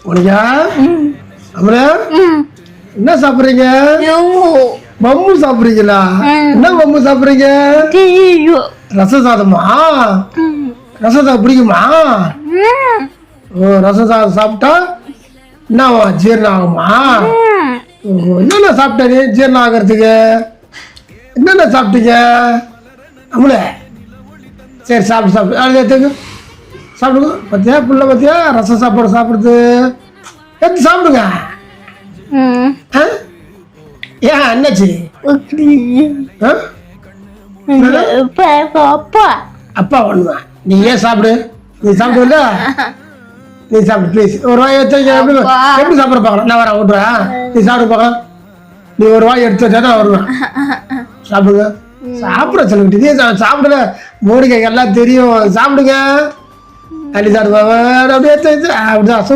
Monica அமரா என்ன சாப்பிட்றீங்க? பம்மு சாப்பிட்றீங்களா? என்ன பம்மு சாப்பிட்றீங்க? ரச சாதமா? ரச சாதம் பிடிக்குமா? ஓ, ரச சாதம் சாப்பிட்டா என்னவா ஜீரணம் ஆகுமா? என்னென்ன சாப்பிட்டீங்க ஜீரணம் ஆகிறதுக்கு? என்னென்ன சாப்பிட்டீங்க அமுல? சரி சாப்பிடு அது எடுத்துங்க சாப்பிடுங்க. பார்த்தியா புள்ள பார்த்தியா ரசம் சாப்பாடு சாப்பிடுது. எடுத்து சாப்பிடுங்க. ஏன் என்னாச்சு? அப்பா ஒண்ணுவேன். நீ ஏன் சாப்பிடு, நீ சாப்பிடுவல, நீ சாப்பிடு ப்ளீஸ். ஒரு வாய் எடுத்து எப்படி சாப்பிட பார்க்கலாம். நான் வரேன் விட்டுறேன். நீ சாப்பிடு பார்க்கலாம். நீ ஒரு வாய் எடுத்து வச்சா நான் வருவேன். சாப்பிடுங்க. சாப்பிட சொல்லிட்டு இதே சாப்பிடல. மோனிகா எல்லாம் தெரியும். சாப்பிடுங்க. அள்ளி சாப்பிடுவாங்க. அப்படியே அப்படிதான்